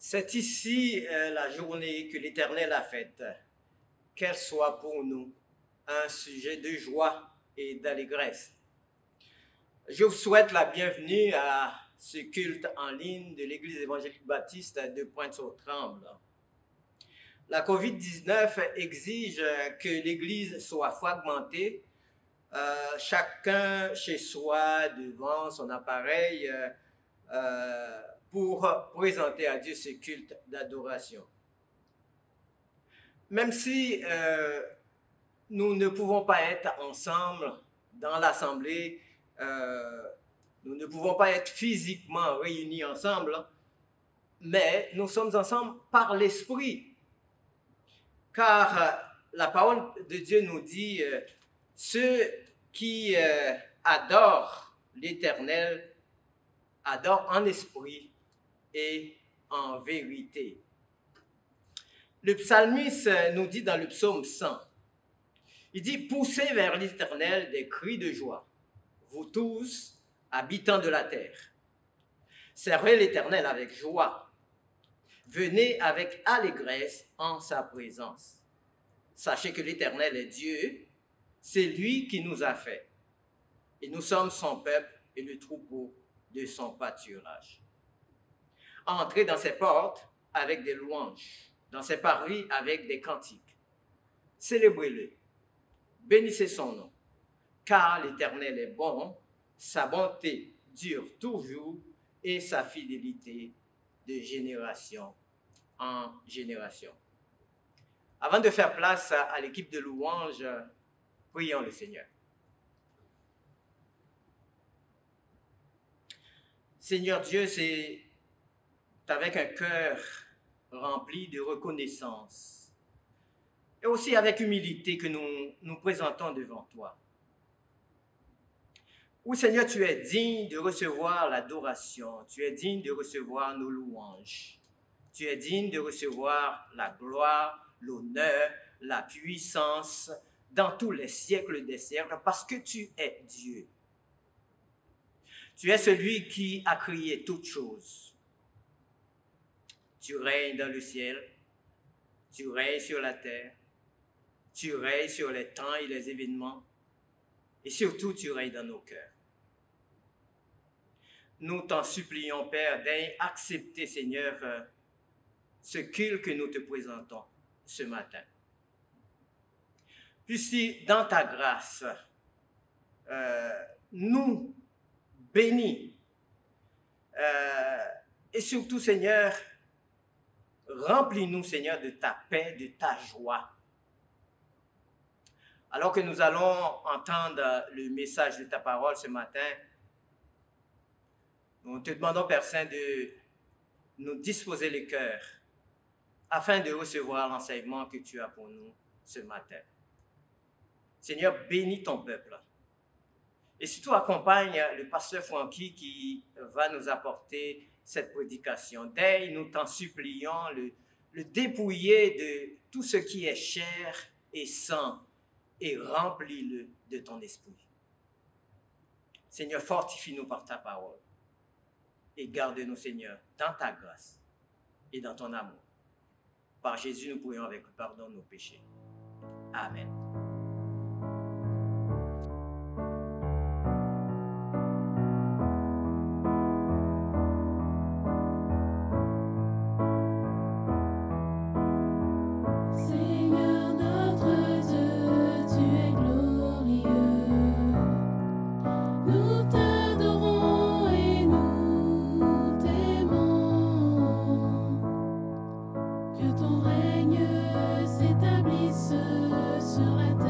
C'est ici la journée que l'Éternel a faite. Qu'elle soit pour nous un sujet de joie et d'allégresse. Je vous souhaite la bienvenue à ce culte en ligne de l'Église évangélique baptiste de Pointe-sur-Tremble. La COVID-19 exige que l'Église soit fragmentée, chacun chez soi devant son appareil pour présenter à Dieu ce culte d'adoration. Même si nous ne pouvons pas être ensemble dans l'assemblée, nous ne pouvons pas être physiquement réunis ensemble, mais nous sommes ensemble par l'Esprit. Car la parole de Dieu nous dit, ceux qui adorent l'Éternel adorent en esprit et en vérité. Le psalmiste nous dit dans le psaume 100, il dit « Poussez vers l'Éternel des cris de joie, vous tous, habitants de la terre. Servez l'Éternel avec joie. Venez avec allégresse en sa présence. Sachez que l'Éternel est Dieu, c'est lui qui nous a fait. Et nous sommes son peuple et le troupeau de son pâturage. Entrez dans ses portes avec des louanges, dans ses parvis avec des cantiques. Célébrez-le, bénissez son nom, car l'Éternel est bon, sa bonté dure toujours et sa fidélité de génération en génération. Avant de faire place à l'équipe de louanges, prions le Seigneur. Seigneur Dieu, c'est avec un cœur rempli de reconnaissance et aussi avec humilité que nous nous présentons devant toi. Oui, Seigneur, tu es digne de recevoir l'adoration, tu es digne de recevoir nos louanges, tu es digne de recevoir la gloire, l'honneur, la puissance dans tous les siècles des siècles, parce que tu es Dieu. Tu es celui qui a créé toutes choses. Tu règnes dans le ciel, tu règnes sur la terre, tu règnes sur les temps et les événements, et surtout tu règnes dans nos cœurs. Nous t'en supplions, Père, d'accepter, Seigneur, ce culte que nous te présentons ce matin. Puisses-tu, dans ta grâce, nous bénir et surtout, Seigneur, remplis-nous, Seigneur, de ta paix, de ta joie. Alors que nous allons entendre le message de ta parole ce matin, nous te demandons, Père Saint, de nous disposer le cœur afin de recevoir l'enseignement que tu as pour nous ce matin. Seigneur, bénis ton peuple. Et surtout, accompagne le pasteur Francky qui va nous apporter cette prédication. Dès nous t'en supplions, le dépouiller de tout ce qui est chair et sang et remplis-le de ton esprit. Seigneur, fortifie-nous par ta parole et garde-nous, Seigneur, dans ta grâce et dans ton amour. Par Jésus, nous prions avec le pardon de nos péchés. Amen. Que ton règne s'établisse sur la terre.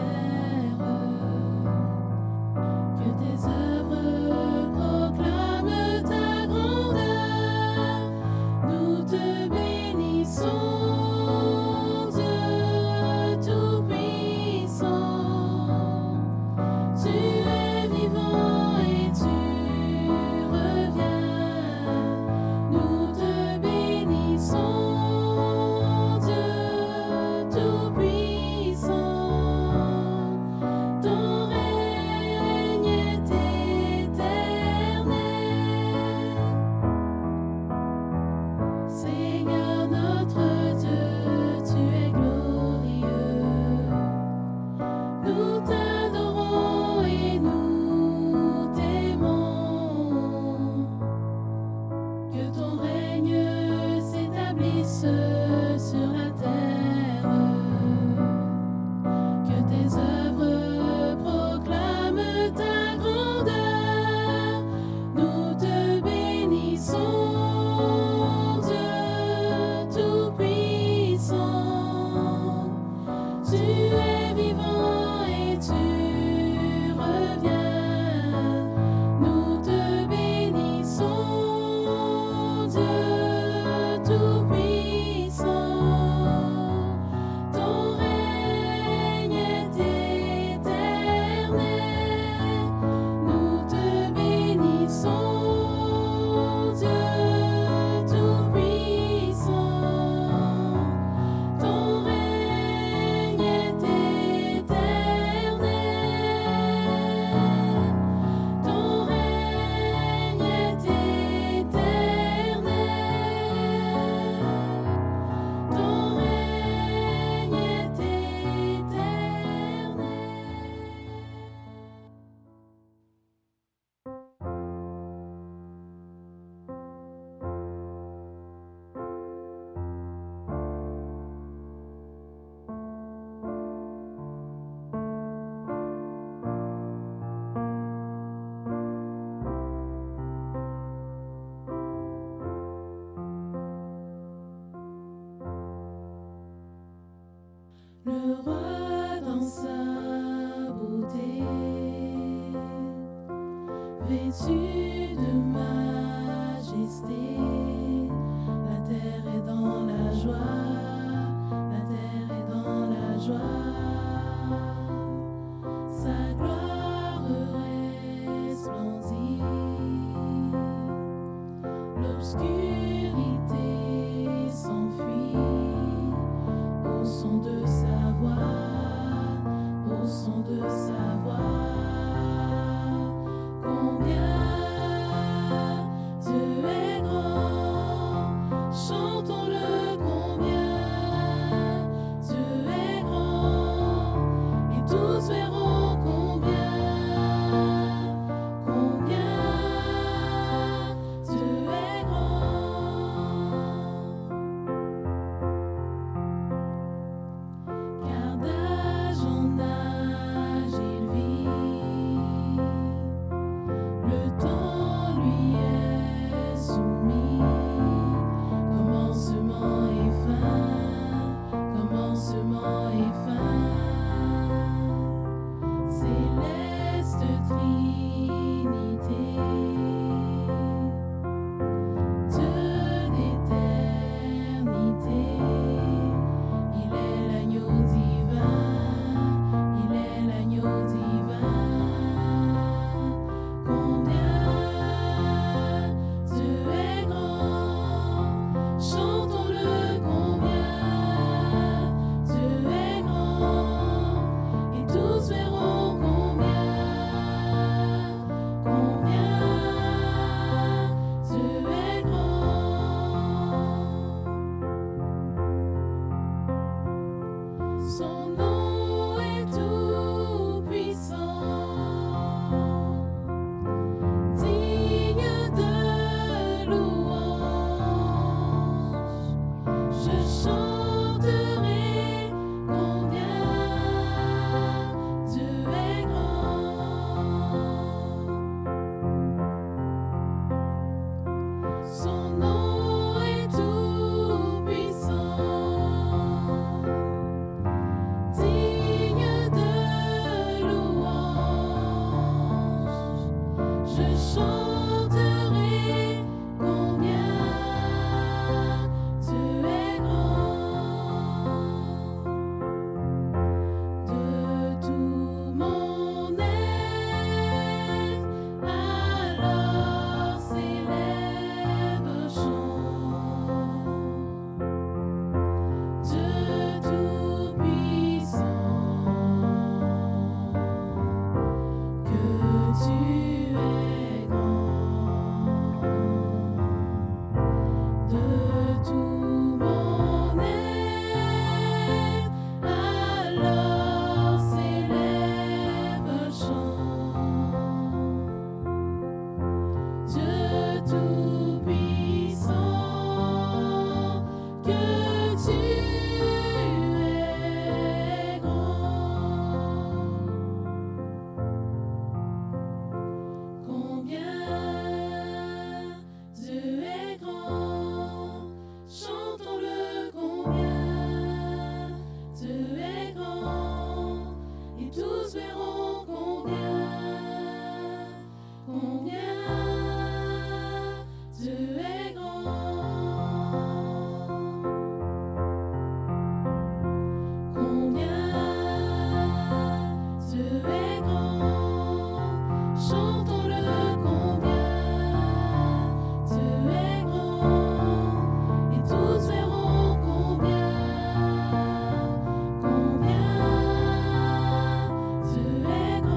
Vêtu de majesté, la terre est dans la joie, la terre est dans la joie. Sa gloire resplendit, l'obscurité s'enfuit au son de sa voix, au son de sa voix. Combien Dieu est grand, chantons-le combien Dieu est grand, et tous verront combien Dieu est grand. Car d'âge en âge il vit, le temps lui est soumis, commencement et fin, commencement et fin. Céleste Trinité, Dieu d'éternité, il est l'agneau divin, il est l'agneau divin. Combien Dieu est grand, chantons-le combien Dieu est grand, et tous verront combien Dieu est grand. Son nom est tout puissant, digne de louange. Je chanterai combien Dieu est grand. Son nom est tout puissant, digne de louange. Je chanterai combien Dieu est grand. De tout mon être, alors s'élève un chant. Dieu tout-puissant, que tu es grand. De tout mon être, alors s'élève un chant. Dieu tout-puissant, que tu es grand. Combien Dieu est grand, chantons-le combien Dieu est grand, et tous verront combien Dieu est grand. Combien Dieu est grand, chantons-le combien Dieu est grand, et tous verront combien Dieu est grand.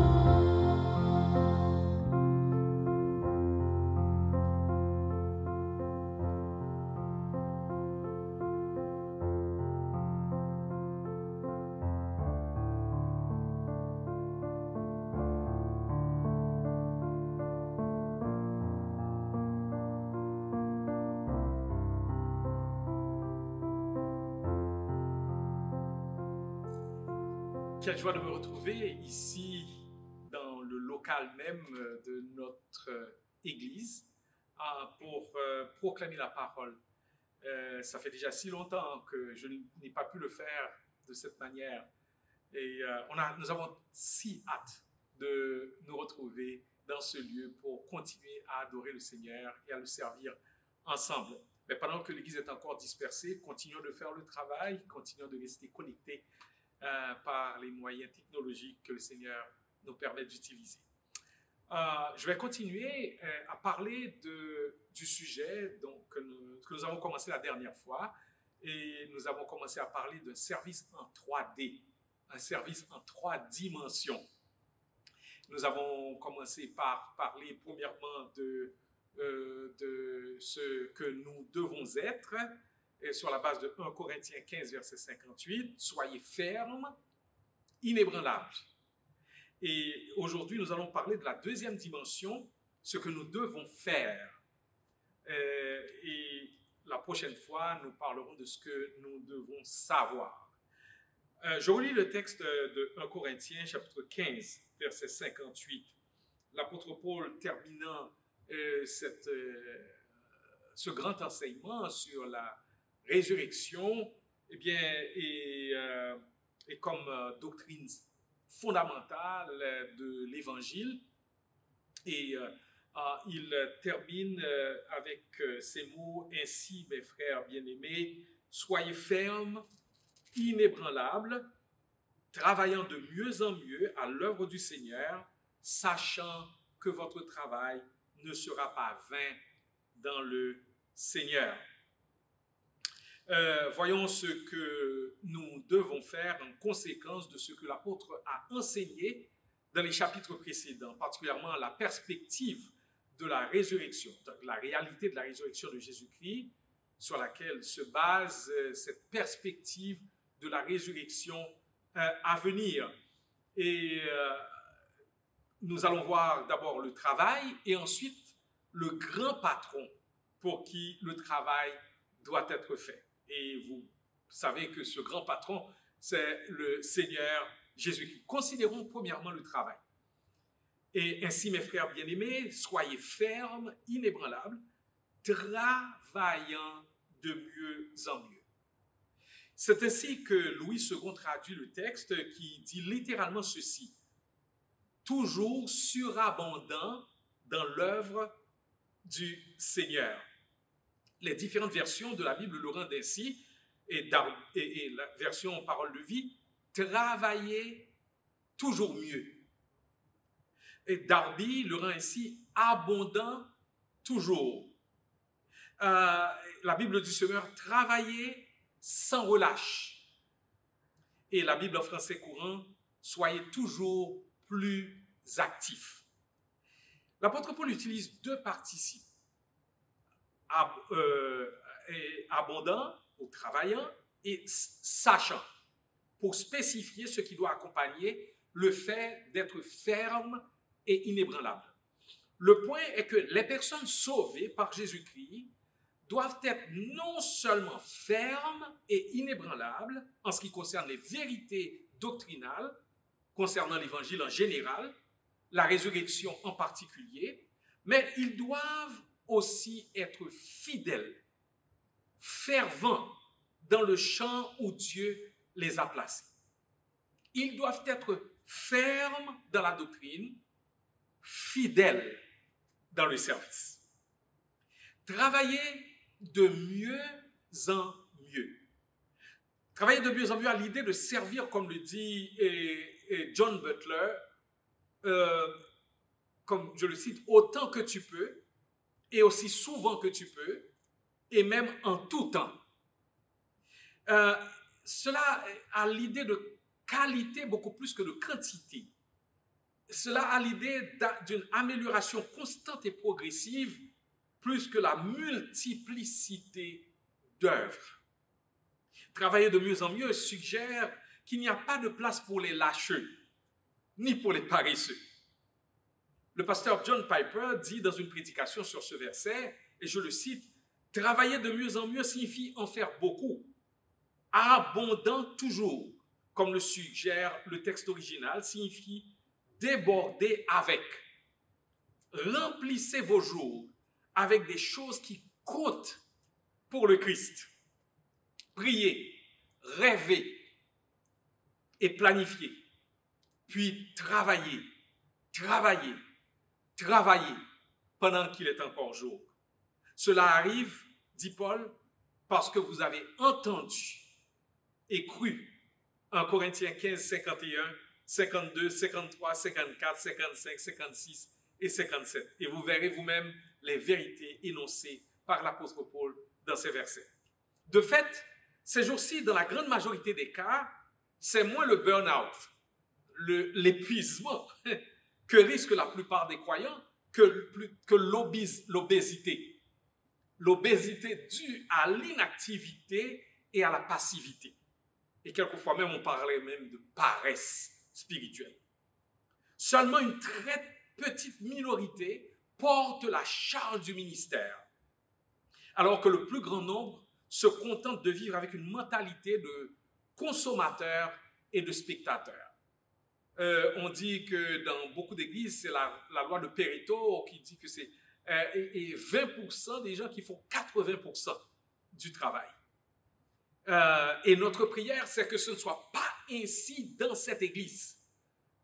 Quelle joie de me retrouver ici dans le local même de notre église pour proclamer la parole. Ça fait déjà si longtemps que je n'ai pas pu le faire de cette manière. Et nous avons si hâte de nous retrouver dans ce lieu pour continuer à adorer le Seigneur et à le servir ensemble. Mais pendant que l'Église est encore dispersée, continuons de faire le travail, continuons de rester connectés par les moyens technologiques que le Seigneur nous permet d'utiliser. Je vais continuer à parler du sujet que nous avons commencé la dernière fois, et nous avons commencé à parler d'un service en 3D, un service en 3 dimensions. Nous avons commencé par parler premièrement de ce que nous devons être, et sur la base de 1 Corinthiens 15, verset 58, « Soyez fermes, inébranlables ». Et aujourd'hui, nous allons parler de la deuxième dimension, ce que nous devons faire. Et la prochaine fois, nous parlerons de ce que nous devons savoir. Je relis le texte de 1 Corinthiens, chapitre 15, verset 58. L'apôtre Paul, terminant ce grand enseignement sur la résurrection, eh bien, et comme doctrine fondamentale de l'Évangile. Et il termine avec ces mots: « Ainsi, mes frères bien-aimés, soyez fermes, inébranlables, travaillant de mieux en mieux à l'œuvre du Seigneur, sachant que votre travail ne sera pas vain dans le Seigneur. » Voyons ce que nous devons faire en conséquence de ce que l'apôtre a enseigné dans les chapitres précédents, particulièrement la perspective de la résurrection, donc la réalité de la résurrection de Jésus-Christ, sur laquelle se base cette perspective de la résurrection à venir. Et nous allons voir d'abord le travail et ensuite le grand patron pour qui le travail doit être fait. Et vous savez que ce grand patron, c'est le Seigneur Jésus-Christ. Considérons premièrement le travail. Et ainsi, mes frères bien-aimés, soyez fermes, inébranlables, travaillant de mieux en mieux. C'est ainsi que Louis II traduit le texte qui dit littéralement ceci: toujours surabondant dans l'œuvre du Seigneur. Les différentes versions de la Bible le rendent ainsi, et la version Parole de vie, travailler toujours mieux. Et Darby le rend ainsi, abondant toujours. La Bible du Seigneur, travailler sans relâche. Et la Bible en français courant, soyez toujours plus actifs. L'apôtre Paul utilise 2 participes. Abondant ou travaillant et sachant, pour spécifier ce qui doit accompagner le fait d'être ferme et inébranlable. Le point est que les personnes sauvées par Jésus-Christ doivent être non seulement fermes et inébranlables en ce qui concerne les vérités doctrinales concernant l'Évangile en général, la résurrection en particulier, mais ils doivent aussi être fidèles, fervents dans le champ où Dieu les a placés. Ils doivent être fermes dans la doctrine, fidèles dans le service. Travailler de mieux en mieux. Travailler de mieux en mieux à l'idée de servir, comme le dit John Butler, comme je le cite, autant que tu peux, et aussi souvent que tu peux, et même en tout temps. Cela a l'idée de qualité beaucoup plus que de quantité. Cela a l'idée d'une amélioration constante et progressive plus que la multiplicité d'œuvres. Travailler de mieux en mieux suggère qu'il n'y a pas de place pour les lâcheux, ni pour les paresseux. Le pasteur John Piper dit dans une prédication sur ce verset, et je le cite, « Travailler de mieux en mieux signifie en faire beaucoup, abondant toujours, comme le suggère le texte original, signifie déborder avec. Remplissez vos jours avec des choses qui comptent pour le Christ. Priez, rêvez et planifiez, puis travaillez, travaillez, travailler pendant qu'il est encore jour. Cela arrive, dit Paul, parce que vous avez entendu et cru. 1 Corinthiens 15, 51, 52, 53, 54, 55, 56 et 57. Et vous verrez vous-même les vérités énoncées par l'apôtre Paul dans ces versets. De fait, ces jours-ci, dans la grande majorité des cas, c'est moins le burn-out, l'épuisement, que risquent la plupart des croyants que l'obésité. L'obésité due à l'inactivité et à la passivité. Et quelquefois même, on parlait même de paresse spirituelle. Seulement une très petite minorité porte la charge du ministère, alors que le plus grand nombre se contente de vivre avec une mentalité de consommateur et de spectateur. On dit que dans beaucoup d'églises, c'est la loi de Pareto qui dit que c'est 20% des gens qui font 80% du travail. Et notre prière, c'est que ce ne soit pas ainsi dans cette église,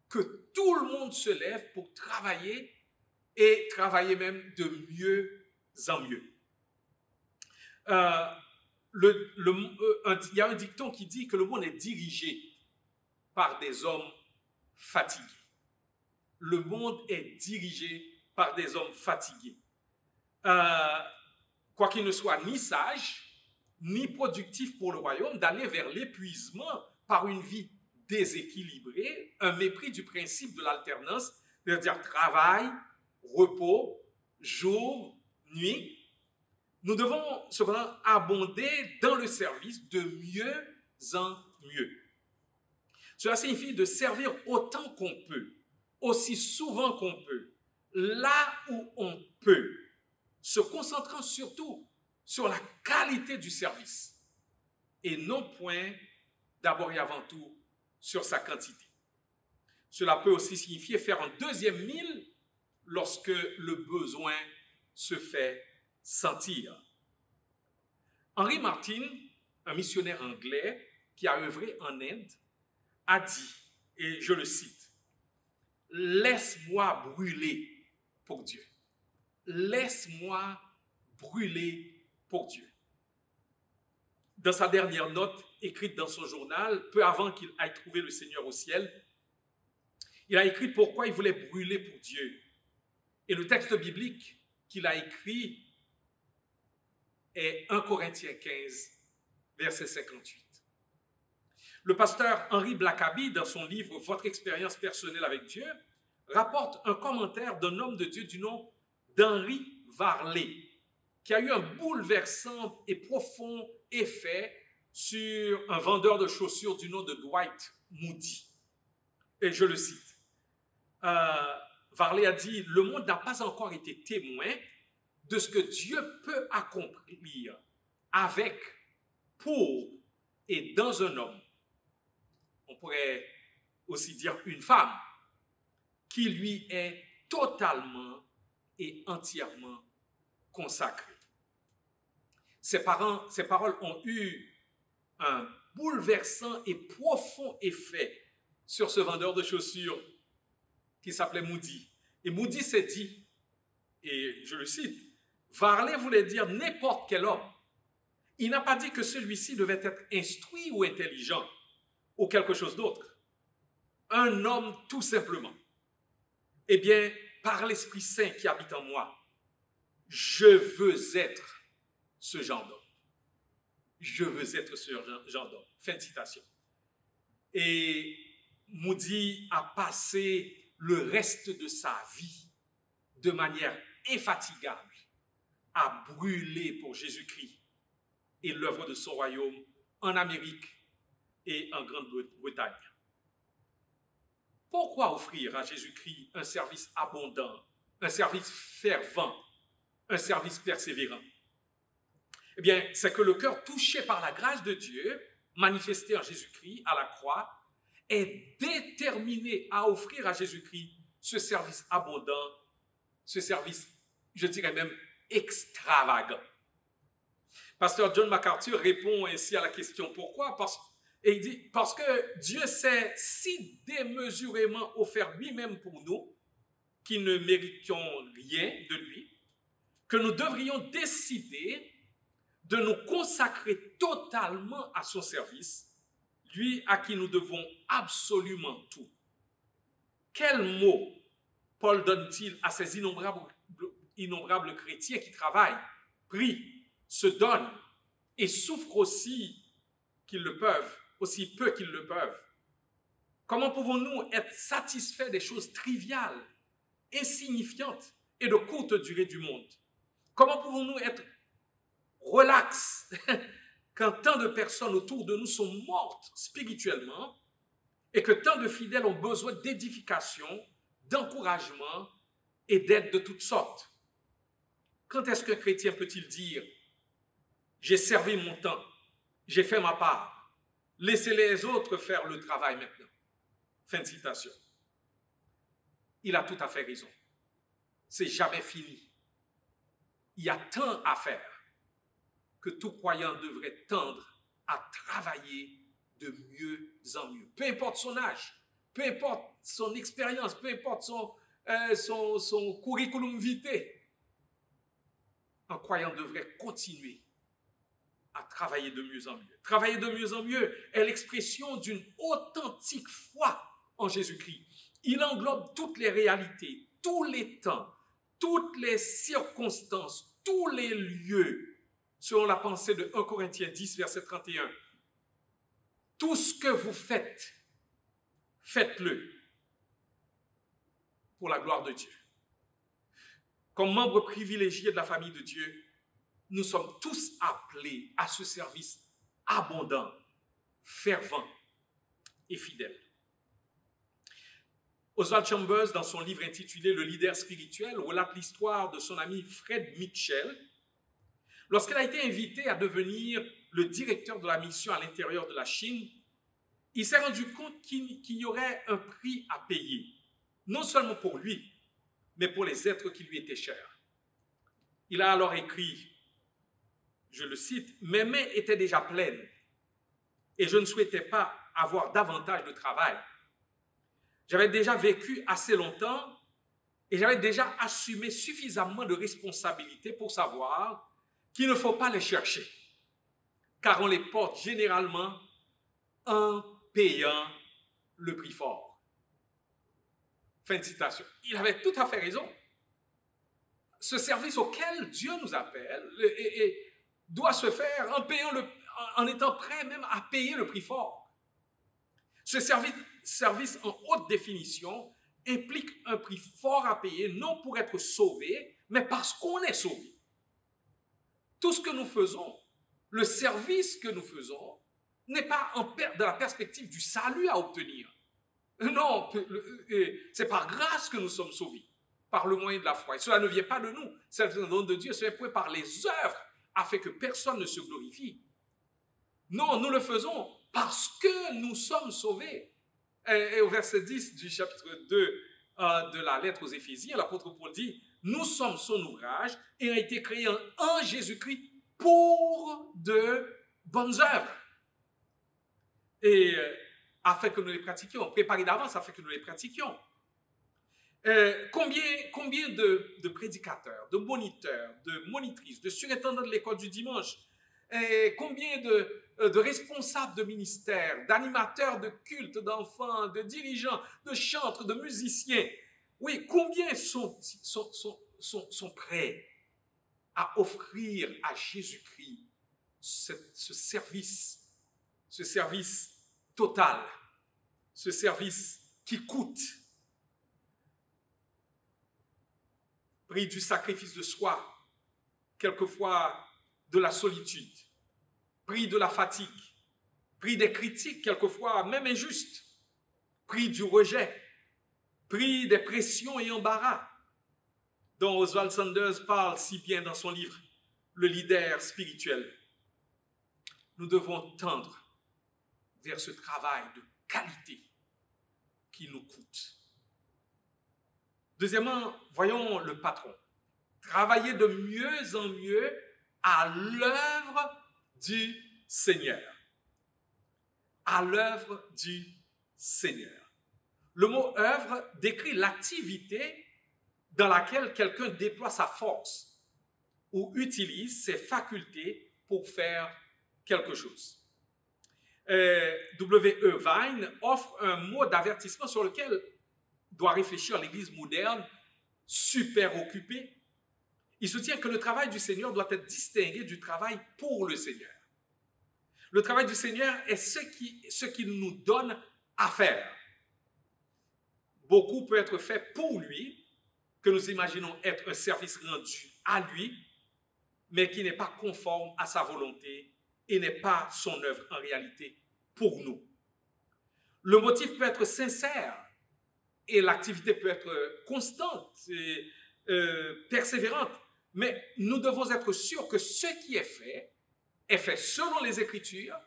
que tout le monde se lève pour travailler et travailler même de mieux en mieux. Il y a un dicton qui dit que le monde est dirigé par des hommes fatigués. Le monde est dirigé par des hommes fatigués. Quoiqu'il ne soit ni sage, ni productif pour le royaume, d'aller vers l'épuisement par une vie déséquilibrée, un mépris du principe de l'alternance, c'est-à-dire travail, repos, jour, nuit. Nous devons cependant abonder dans le service de mieux en mieux. Cela signifie de servir autant qu'on peut, aussi souvent qu'on peut, là où on peut, se concentrant surtout sur la qualité du service et non point d'abord et avant tout sur sa quantité. Cela peut aussi signifier faire un deuxième mille lorsque le besoin se fait sentir. Henry Martin, un missionnaire anglais qui a œuvré en Inde, a dit, et je le cite, « Laisse-moi brûler pour Dieu. Laisse-moi brûler pour Dieu. » Dans sa dernière note, écrite dans son journal, peu avant qu'il aille trouver le Seigneur au ciel, il a écrit pourquoi il voulait brûler pour Dieu. Et le texte biblique qu'il a écrit est 1 Corinthiens 15, verset 58. Le pasteur Henry Blackaby, dans son livre « Votre expérience personnelle avec Dieu », rapporte un commentaire d'un homme de Dieu du nom d'Henry Varley, qui a eu un bouleversant et profond effet sur un vendeur de chaussures du nom de Dwight Moody. Et je le cite. Varley a dit « Le monde n'a pas encore été témoin de ce que Dieu peut accomplir avec, pour et dans un homme. » On pourrait aussi dire une femme qui lui est totalement et entièrement consacrée. Ces paroles ont eu un bouleversant et profond effet sur ce vendeur de chaussures qui s'appelait Moody. Et Moody s'est dit, et je le cite, Varley voulait dire n'importe quel homme. Il n'a pas dit que celui-ci devait être instruit ou intelligent ou quelque chose d'autre. Un homme tout simplement. Eh bien, par l'Esprit Saint qui habite en moi, je veux être ce genre d'homme. Je veux être ce genre d'homme. Fin de citation. Et Moody a passé le reste de sa vie de manière infatigable à brûler pour Jésus-Christ et l'œuvre de son royaume en Amérique et en Grande-Bretagne. Pourquoi offrir à Jésus-Christ un service abondant, un service fervent, un service persévérant? Eh bien, c'est que le cœur touché par la grâce de Dieu, manifesté en Jésus-Christ à la croix, est déterminé à offrir à Jésus-Christ ce service abondant, ce service, je dirais même, extravagant. Pasteur John MacArthur répond ainsi à la question « Pourquoi ?» Et il dit « Parce que Dieu s'est si démesurément offert lui-même pour nous qui ne méritions rien de lui, que nous devrions décider de nous consacrer totalement à son service, lui à qui nous devons absolument tout. Quel mot Paul donne-t-il à ces innombrables chrétiens qui travaillent, prient, se donnent et souffrent aussi qu'ils le peuvent, aussi peu qu'ils le peuvent? Comment pouvons-nous être satisfaits des choses triviales, insignifiantes et de courte durée du monde? Comment pouvons-nous être relax quand tant de personnes autour de nous sont mortes spirituellement et que tant de fidèles ont besoin d'édification, d'encouragement et d'aide de toutes sortes? Quand est-ce qu'un chrétien peut-il dire « J'ai servi mon temps, j'ai fait ma part, laissez les autres faire le travail maintenant ». Fin de citation. Il a tout à fait raison. C'est jamais fini. Il y a tant à faire que tout croyant devrait tendre à travailler de mieux en mieux. Peu importe son âge, peu importe son expérience, peu importe son curriculum vitae, un croyant devrait continuer à travailler de mieux en mieux. Travailler de mieux en mieux est l'expression d'une authentique foi en Jésus-Christ. Il englobe toutes les réalités, tous les temps, toutes les circonstances, tous les lieux, selon la pensée de 1 Corinthiens 10, verset 31. Tout ce que vous faites, faites-le pour la gloire de Dieu. Comme membres privilégiés de la famille de Dieu, nous sommes tous appelés à ce service abondant, fervent et fidèle. Oswald Chambers, dans son livre intitulé « Le leader spirituel », relate l'histoire de son ami Fred Mitchell, lorsqu'il a été invité à devenir le directeur de la mission à l'intérieur de la Chine. Il s'est rendu compte qu'il y aurait un prix à payer, non seulement pour lui, mais pour les êtres qui lui étaient chers. Il a alors écrit, je le cite, « Mes mains étaient déjà pleines et je ne souhaitais pas avoir davantage de travail. J'avais déjà vécu assez longtemps et j'avais déjà assumé suffisamment de responsabilités pour savoir qu'il ne faut pas les chercher, car on les porte généralement en payant le prix fort. » Fin de citation. Il avait tout à fait raison. Ce service auquel Dieu nous appelle doit se faire en étant prêt même à payer le prix fort. Ce service en haute définition implique un prix fort à payer, non pour être sauvé, mais parce qu'on est sauvé. Tout ce que nous faisons, le service que nous faisons, n'est pas dans la perspective du salut à obtenir. Non, c'est par grâce que nous sommes sauvés, par le moyen de la foi. Et cela ne vient pas de nous, c'est le don de Dieu, c'est point par les œuvres, afin que personne ne se glorifie. Non, nous le faisons parce que nous sommes sauvés. Et au verset 10 du chapitre 2 de la lettre aux Éphésiens, l'apôtre Paul dit « Nous sommes son ouvrage et a été créés en Jésus-Christ pour de bonnes œuvres. » Et afin que nous les pratiquions, préparés d'avance afin que nous les pratiquions. Combien de prédicateurs, de moniteurs, de monitrices, de surintendants de l'école du dimanche, combien de responsables de ministères, d'animateurs de culte, d'enfants, de dirigeants, de chantres, de musiciens, oui, combien sont prêts à offrir à Jésus-Christ ce service total, ce service qui coûte, prix du sacrifice de soi, quelquefois de la solitude, prix de la fatigue, prix des critiques, quelquefois même injustes, prix du rejet, prix des pressions et embarras, dont Oswald Sanders parle si bien dans son livre « Le leader spirituel ». Nous devons tendre vers ce travail de qualité qui nous coûte. Deuxièmement, voyons le patron. Travailler de mieux en mieux à l'œuvre du Seigneur. À l'œuvre du Seigneur. Le mot œuvre décrit l'activité dans laquelle quelqu'un déploie sa force ou utilise ses facultés pour faire quelque chose. W.E. Vine offre un mot d'avertissement sur lequel doit réfléchir l'Église moderne, super occupée. Il soutient que le travail du Seigneur doit être distingué du travail pour le Seigneur. Le travail du Seigneur est ce qu'il nous donne à faire. Beaucoup peut être fait pour lui, que nous imaginons être un service rendu à lui, mais qui n'est pas conforme à sa volonté et n'est pas son œuvre en réalité pour nous. Le motif peut être sincère et l'activité peut être constante et persévérante, mais nous devons être sûrs que ce qui est fait selon les Écritures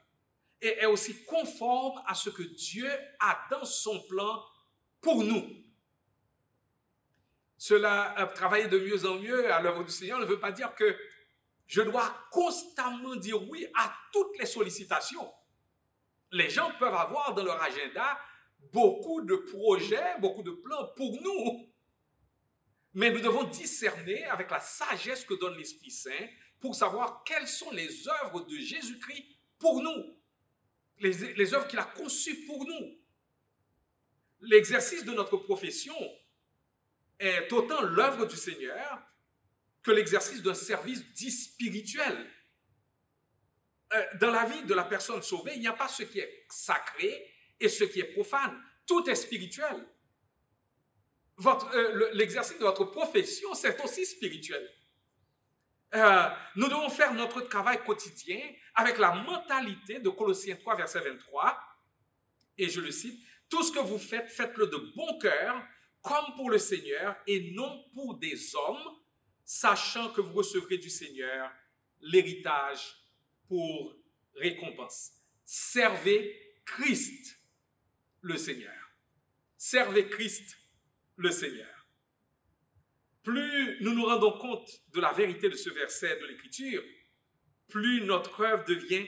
et est aussi conforme à ce que Dieu a dans son plan pour nous. Cela, travailler de mieux en mieux à l'œuvre du Seigneur ne veut pas dire que je dois constamment dire oui à toutes les sollicitations. Les gens peuvent avoir dans leur agenda beaucoup de projets, beaucoup de plans pour nous. Mais nous devons discerner avec la sagesse que donne l'Esprit Saint pour savoir quelles sont les œuvres de Jésus-Christ pour nous. Les œuvres qu'il a conçues pour nous. L'exercice de notre profession est autant l'œuvre du Seigneur que l'exercice d'un service dit spirituel. Dans la vie de la personne sauvée, il n'y a pas ce qui est sacré et ce qui est profane. Tout est spirituel. L'exercice de votre profession, c'est aussi spirituel. Nous devons faire notre travail quotidien avec la mentalité de Colossiens 3, verset 23, et je le cite, « Tout ce que vous faites, faites-le de bon cœur, comme pour le Seigneur, et non pour des hommes, sachant que vous recevrez du Seigneur l'héritage pour récompense. » Servez Christ, le Seigneur. Servez Christ, le Seigneur. Plus nous nous rendons compte de la vérité de ce verset de l'Écriture, plus notre œuvre devient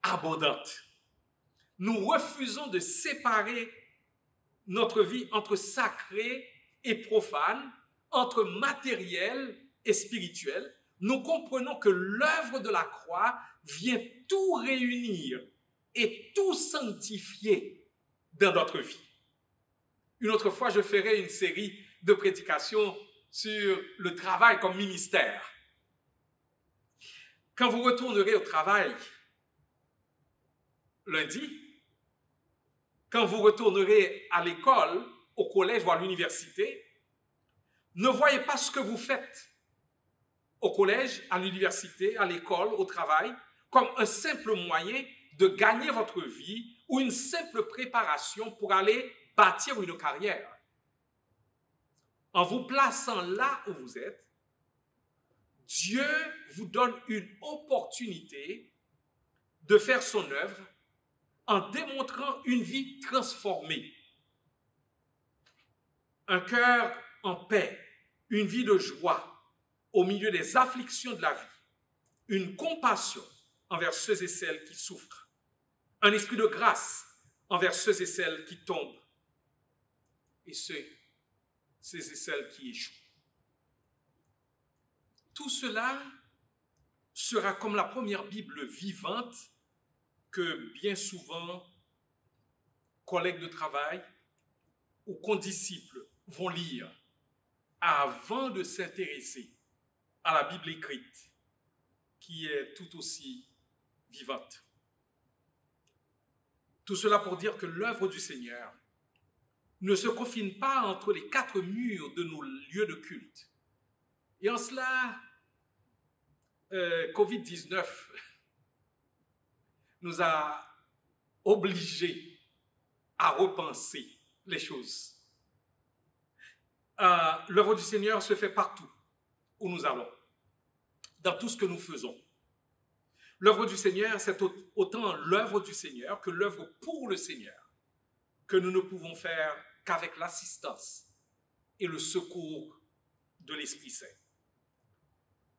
abondante. Nous refusons de séparer notre vie entre sacré et profane, entre matériel et spirituel. Nous comprenons que l'œuvre de la croix vient tout réunir et tout sanctifier dans notre vie. Une autre fois, je ferai une série de prédications sur le travail comme ministère. Quand vous retournerez au travail lundi, quand vous retournerez à l'école, au collège ou à l'université, ne voyez pas ce que vous faites au collège, à l'université, à l'école, au travail, comme un simple moyen de gagner votre vie ou une simple préparation pour aller bâtir une carrière. En vous plaçant là où vous êtes, Dieu vous donne une opportunité de faire son œuvre en démontrant une vie transformée. Un cœur en paix, une vie de joie au milieu des afflictions de la vie, une compassion envers ceux et celles qui souffrent, un esprit de grâce envers ceux et celles qui tombent et ceux et celles qui échouent. Tout cela sera comme la première Bible vivante que bien souvent collègues de travail ou condisciples vont lire avant de s'intéresser à la Bible écrite, qui est tout aussi vivante. Tout cela pour dire que l'œuvre du Seigneur ne se confine pas entre les quatre murs de nos lieux de culte. Et en cela, Covid-19 nous a obligés à repenser les choses. L'œuvre du Seigneur se fait partout où nous allons, dans tout ce que nous faisons. L'œuvre du Seigneur, c'est autant l'œuvre du Seigneur que l'œuvre pour le Seigneur, que nous ne pouvons faire qu'avec l'assistance et le secours de l'Esprit Saint.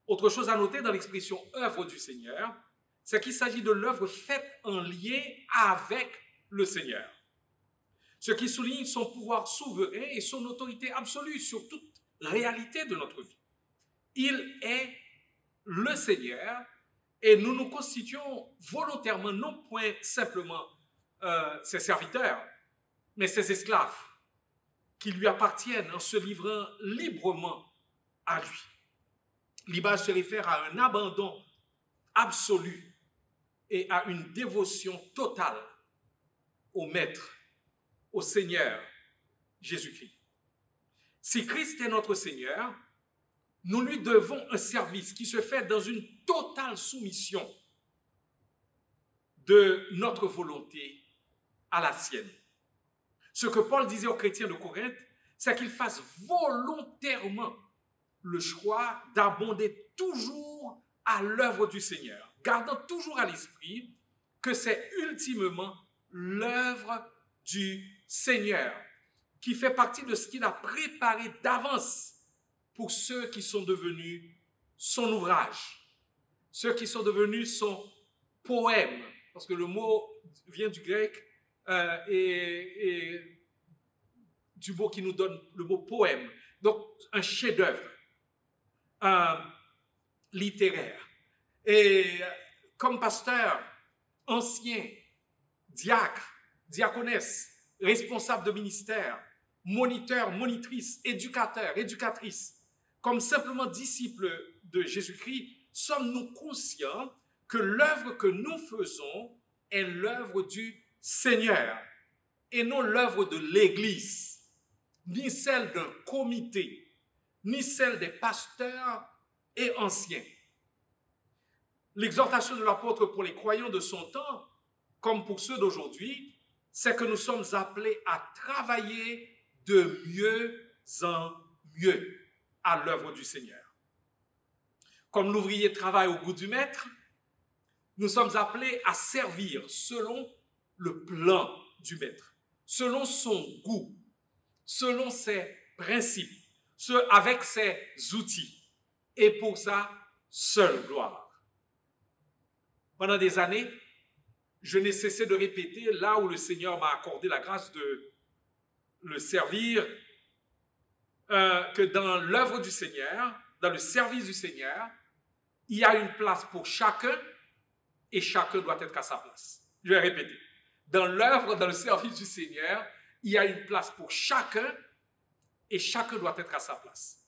Autre chose à noter dans l'expression « œuvre du Seigneur », c'est qu'il s'agit de l'œuvre faite en lien avec le Seigneur, ce qui souligne son pouvoir souverain et son autorité absolue sur toute réalité de notre vie. Il est le Seigneur et nous nous constituons volontairement, non point simplement ses serviteurs, mais ses esclaves qui lui appartiennent en se livrant librement à lui. L'image se réfère à un abandon absolu et à une dévotion totale au Maître, au Seigneur Jésus-Christ. Si Christ est notre Seigneur, nous lui devons un service qui se fait dans une totale soumission de notre volonté à la sienne. Ce que Paul disait aux chrétiens de Corinthe, c'est qu'ils fassent volontairement le choix d'abonder toujours à l'œuvre du Seigneur, gardant toujours à l'esprit que c'est ultimement l'œuvre du Seigneur qui fait partie de ce qu'il a préparé d'avance pour ceux qui sont devenus son ouvrage, ceux qui sont devenus son poème, parce que le mot vient du grec et du mot qui nous donne le mot poème, donc un chef-d'œuvre littéraire. Et comme pasteur, ancien, diacre, diaconesse, responsable de ministère, moniteur, monitrice, éducateur, éducatrice, comme simplement disciples de Jésus-Christ, sommes-nous conscients que l'œuvre que nous faisons est l'œuvre du Seigneur et non l'œuvre de l'Église, ni celle d'un comité, ni celle des pasteurs et anciens. L'exhortation de l'apôtre pour les croyants de son temps, comme pour ceux d'aujourd'hui, c'est que nous sommes appelés à travailler de mieux en mieux à l'œuvre du Seigneur. Comme l'ouvrier travaille au goût du maître, nous sommes appelés à servir selon le plan du maître, selon son goût, selon ses principes, avec ses outils, et pour sa seule gloire. Pendant des années, je n'ai cessé de répéter, là où le Seigneur m'a accordé la grâce de le servir, que dans l'œuvre du Seigneur, dans le service du Seigneur, il y a une place pour chacun et chacun doit être à sa place. Je vais répéter. Dans l'œuvre, dans le service du Seigneur, il y a une place pour chacun et chacun doit être à sa place.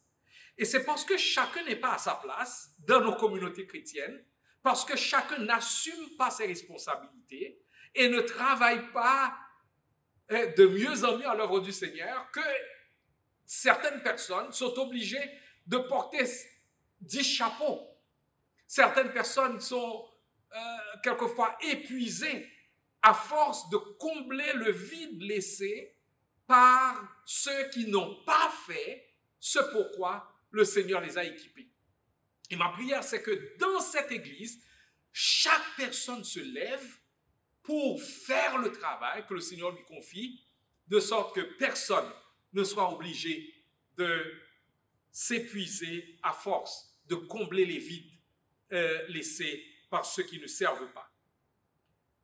Et c'est parce que chacun n'est pas à sa place dans nos communautés chrétiennes, parce que chacun n'assume pas ses responsabilités et ne travaille pas de mieux en mieux à l'œuvre du Seigneur, que certaines personnes sont obligées de porter 10 chapeaux. Certaines personnes sont quelquefois épuisées à force de combler le vide laissé par ceux qui n'ont pas fait ce pourquoi le Seigneur les a équipés. Et ma prière, c'est que dans cette église, chaque personne se lève pour faire le travail que le Seigneur lui confie, de sorte que personne ne soit obligé de s'épuiser à force de combler les vides laissés par ceux qui ne servent pas.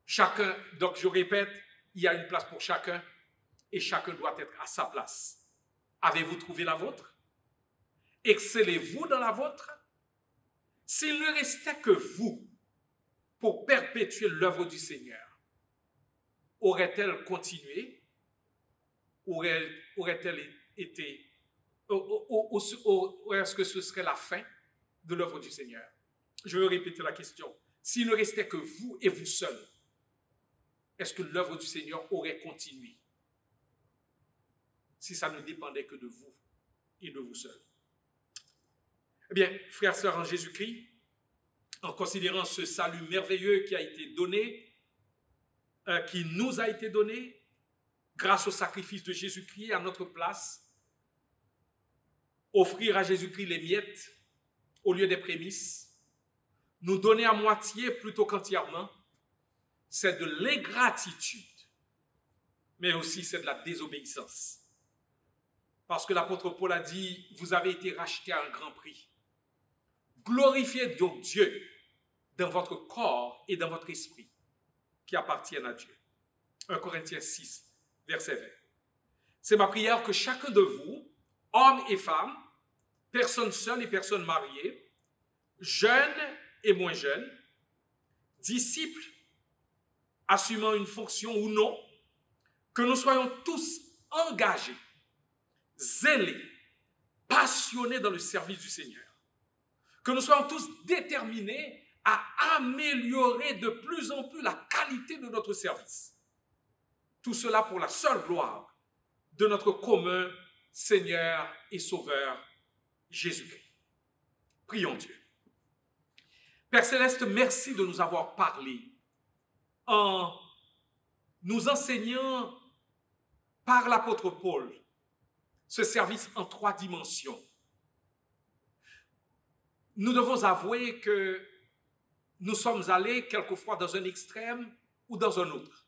Chacun, donc je répète, il y a une place pour chacun et chacun doit être à sa place. Avez-vous trouvé la vôtre? Excellez-vous dans la vôtre? S'il ne restait que vous pour perpétuer l'œuvre du Seigneur, aurait-elle continué? Aurait-elle été... Est-ce que ce serait la fin de l'œuvre du Seigneur? Je vais répéter la question. S'il ne restait que vous et vous seul, est-ce que l'œuvre du Seigneur aurait continué? Si ça ne dépendait que de vous et de vous seul. Eh bien, frères et sœurs en Jésus-Christ, en considérant ce salut merveilleux qui a été donné, qui nous a été donné, grâce au sacrifice de Jésus-Christ à notre place, offrir à Jésus-Christ les miettes au lieu des prémices, nous donner à moitié plutôt qu'entièrement, c'est de l'ingratitude, mais aussi c'est de la désobéissance. Parce que l'apôtre Paul a dit, vous avez été rachetés à un grand prix. Glorifiez donc Dieu dans votre corps et dans votre esprit qui appartiennent à Dieu. 1 Corinthiens 6, verset 20. C'est ma prière que chacun de vous, hommes et femmes, personnes seules et personnes mariées, jeunes et moins jeunes, disciples assumant une fonction ou non, que nous soyons tous engagés, zélés, passionnés dans le service du Seigneur. Que nous soyons tous déterminés à améliorer de plus en plus la qualité de notre service. Tout cela pour la seule gloire de notre commun Seigneur et Sauveur Jésus-Christ. Prions Dieu. Père Céleste, merci de nous avoir parlé en nous enseignant par l'apôtre Paul ce service en 3 dimensions. Nous devons avouer que nous sommes allés quelquefois dans un extrême ou dans un autre.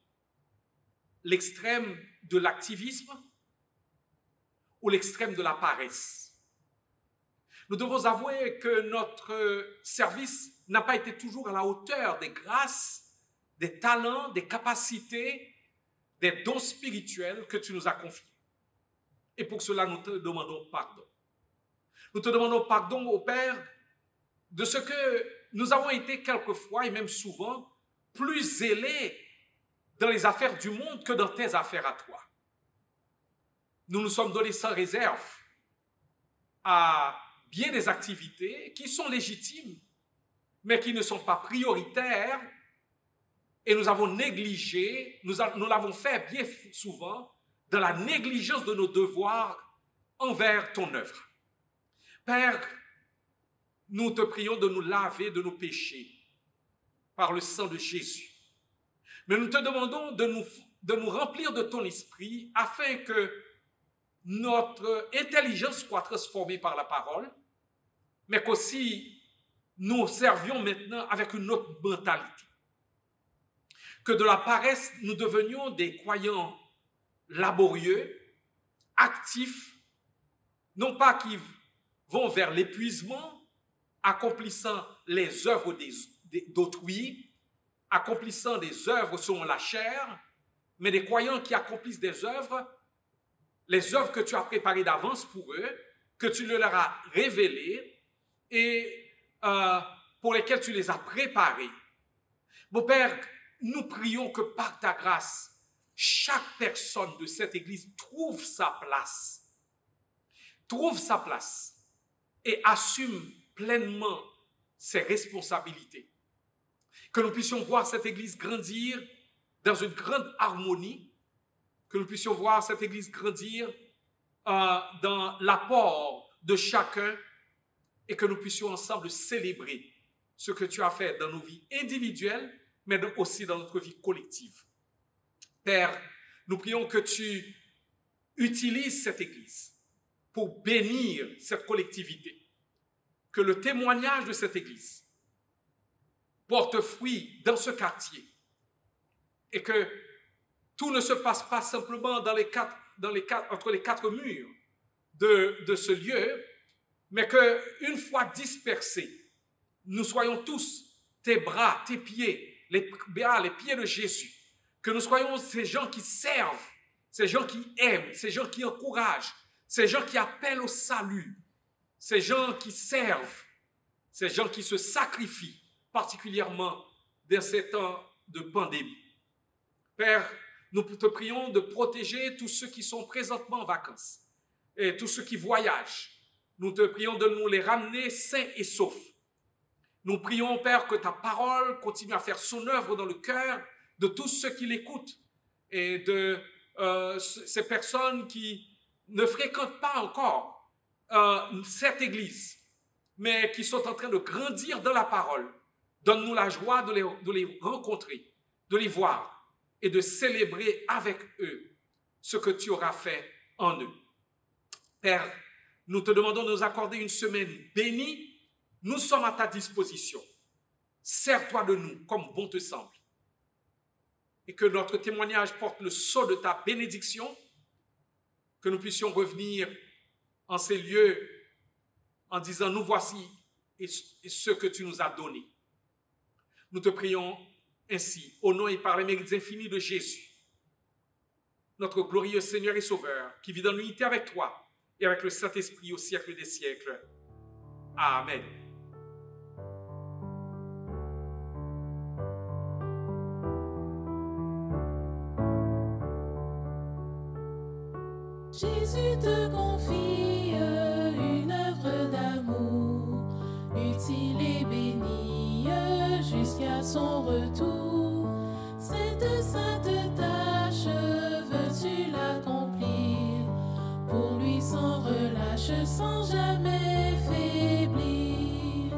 L'extrême de l'activisme ou l'extrême de la paresse. Nous devons avouer que notre service n'a pas été toujours à la hauteur des grâces, des talents, des capacités, des dons spirituels que tu nous as confiés. Et pour cela, nous te demandons pardon. Nous te demandons pardon, ô Père, de ce que nous avons été quelquefois, et même souvent, plus zélés dans les affaires du monde que dans tes affaires à toi. Nous nous sommes donnés sans réserve à bien des activités qui sont légitimes, mais qui ne sont pas prioritaires, et nous avons négligé, nous l'avons fait bien souvent, dans la négligence de nos devoirs envers ton œuvre. Père, nous te prions de nous laver de nos péchés par le sang de Jésus. Mais nous te demandons de nous remplir de ton esprit afin que notre intelligence soit transformée par la parole, mais qu'aussi nous servions maintenant avec une autre mentalité. Que de la paresse, nous devenions des croyants laborieux, actifs, non pas qui vont vers l'épuisement, accomplissant les œuvres d'autrui, accomplissant des œuvres selon la chair, mais des croyants qui accomplissent des œuvres, les œuvres que tu as préparées d'avance pour eux, que tu leur as révélées et pour lesquelles tu les as préparées. Mon Père, nous prions que par ta grâce, chaque personne de cette Église trouve sa place et assume pleinement ses responsabilités. Que nous puissions voir cette Église grandir dans une grande harmonie, que nous puissions voir cette Église grandir dans l'apport de chacun et que nous puissions ensemble célébrer ce que tu as fait dans nos vies individuelles, mais aussi dans notre vie collective. Père, nous prions que tu utilises cette Église pour bénir cette collectivité. Que le témoignage de cette Église porte fruit dans ce quartier et que tout ne se passe pas simplement entre les quatre murs de ce lieu, mais qu'une fois dispersés, nous soyons tous tes bras, tes pieds, les pieds de Jésus, que nous soyons ces gens qui servent, ces gens qui aiment, ces gens qui encouragent, ces gens qui appellent au salut, ces gens qui servent, ces gens qui se sacrifient, particulièrement dans ces temps de pandémie. Père, nous te prions de protéger tous ceux qui sont présentement en vacances et tous ceux qui voyagent. Nous te prions de nous les ramener sains et saufs. Nous prions, Père, que ta parole continue à faire son œuvre dans le cœur de tous ceux qui l'écoutent et de ces personnes qui ne fréquentent pas encore cette Église, mais qui sont en train de grandir dans la parole. Donne-nous la joie de les rencontrer, de les voir et de célébrer avec eux ce que tu auras fait en eux. Père, nous te demandons de nous accorder une semaine bénie. Nous sommes à ta disposition. Sers-toi de nous comme bon te semble. Et que notre témoignage porte le sceau de ta bénédiction, que nous puissions revenir en ces lieux en disant, nous voici et ce que tu nous as donné. Nous te prions ainsi, au nom et par les mérites infinis de Jésus, notre glorieux Seigneur et Sauveur, qui vit dans l'unité avec toi et avec le Saint-Esprit au siècle des siècles. Amen. Jésus te confie une œuvre d'amour, utile et bénie jusqu'à son retour. Cette sainte tâche, veux-tu l'accomplir? Pour lui sans relâche, sans jamais faiblir.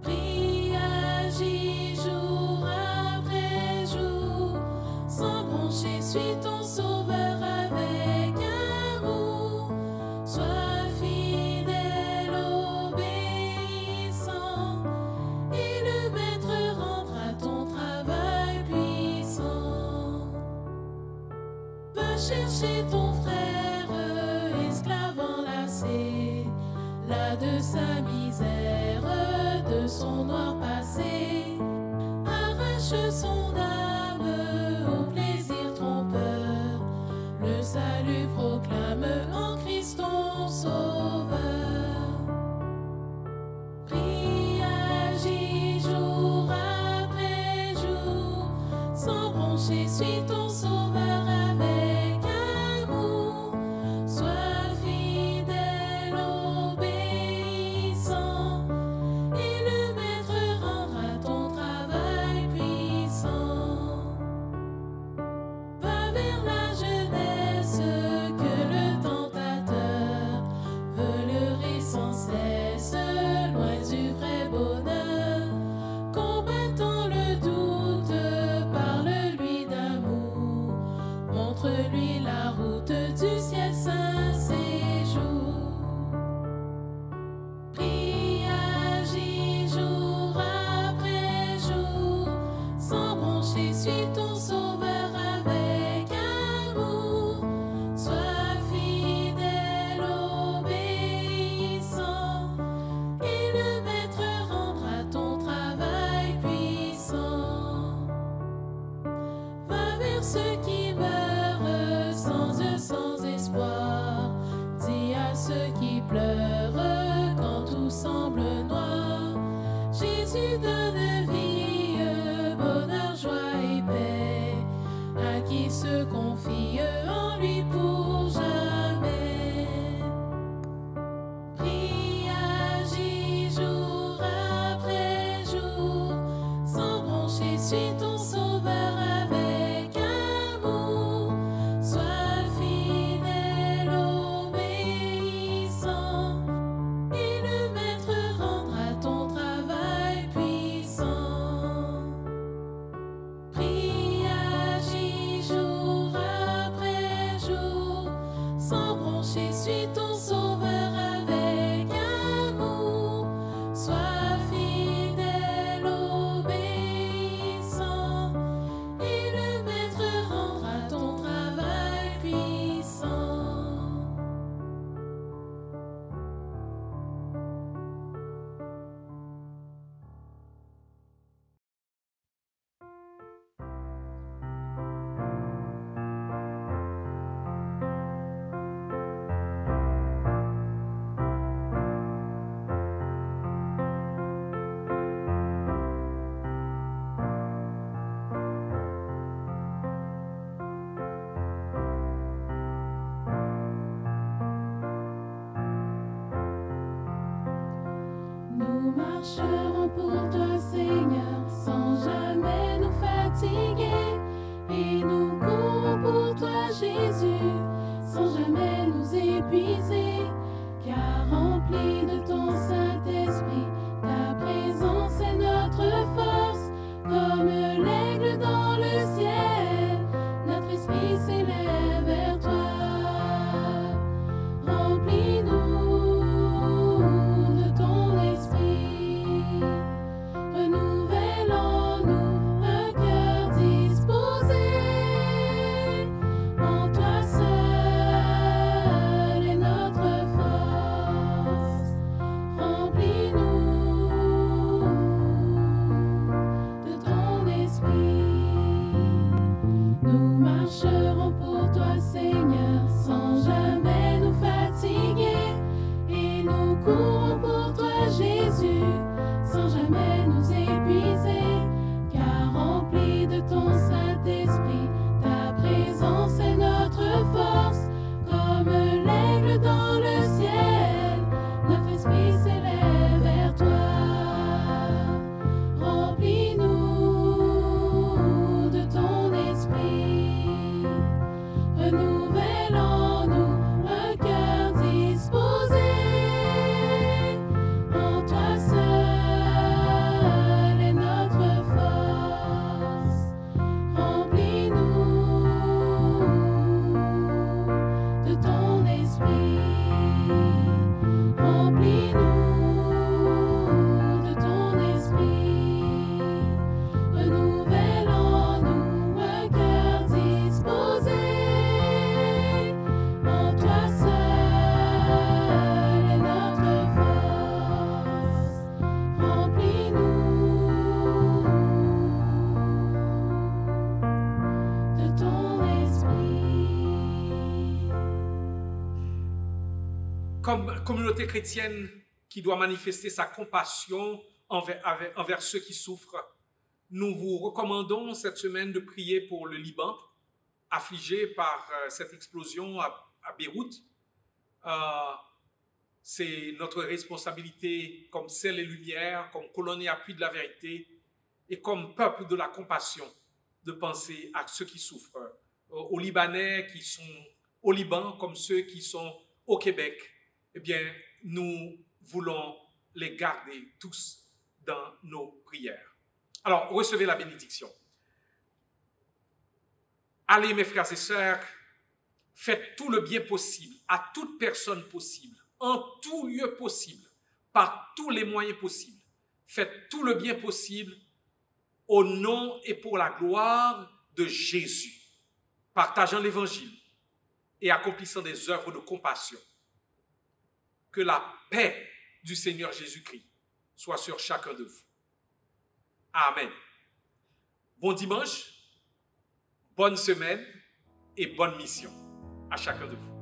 Prie, agis jour après jour, sans broncher, suis ton sauveur avec amour. Sois fidèle, obéissant, et le maître rendra ton travail puissant. Va chercher ton frère, esclave enlacé, là de sa misère, de son noir passé. Arrache son âme au plaisir trompeur, le salut proclame en Christ ton sauveur. Prie, agis jour après jour, sans broncher, suis ton sauveur avec amour. Sois fidèle, obéissant, et le maître rendra ton travail puissant. Va vers la jeunesse que le tentateur veut leurrer sans cesse, loin du vrai bonheur. Combattant le doute, parle-lui d'amour, montre-lui la route du ciel saint séjour. Prie, agis jour après jour, sans broncher, suis ton sauveur avec amour. Sois fidèle, obéissant, et le maître rendra ton travail puissant. Va vers ceux qui meurent sans eux, sans espoir. Dis à ceux qui pleurent quand tout semble noir. Jésus donne vie, bonheur, joie et paix à qui se confie en lui pour jamais. Prie, agis jour après jour, sans broncher, suis ton sauveur avec amour. Sois fidèle, obéissant, et le maître rendra ton travail puissant. Prie, agis jour après jour, sans broncher, suis ton sauveur avec amour. Sois fidèle, obéissant, et le maître rendra ton travail puissant. Nous marcherons pour toi, Seigneur, sans jamais nous fatiguer. Et nous courons pour toi, Jésus, sans jamais nous épuiser. Car rempli de ton Saint-Esprit, ta présence est notre force. Comme l'aigle dans le ciel, notre esprit s'élève vers toi. Remplis-nous de ton esprit, renouvelle en nous un cœur disposé. En toi seul comme communauté chrétienne qui doit manifester sa compassion envers ceux qui souffrent, nous vous recommandons cette semaine de prier pour le Liban, affligé par cette explosion à Beyrouth. C'est notre responsabilité comme sel et lumière, comme colonne et appui de la vérité et comme peuple de la compassion de penser à ceux qui souffrent, aux Libanais qui sont au Liban comme ceux qui sont au Québec. Eh bien, nous voulons les garder tous dans nos prières. Alors, recevez la bénédiction. Allez, mes frères et sœurs, faites tout le bien possible, à toute personne possible, en tout lieu possible, par tous les moyens possibles. Faites tout le bien possible au nom et pour la gloire de Jésus, partageant l'évangile et accomplissant des œuvres de compassion. Que la paix du Seigneur Jésus-Christ soit sur chacun de vous. Amen. Bon dimanche, bonne semaine et bonne mission à chacun de vous.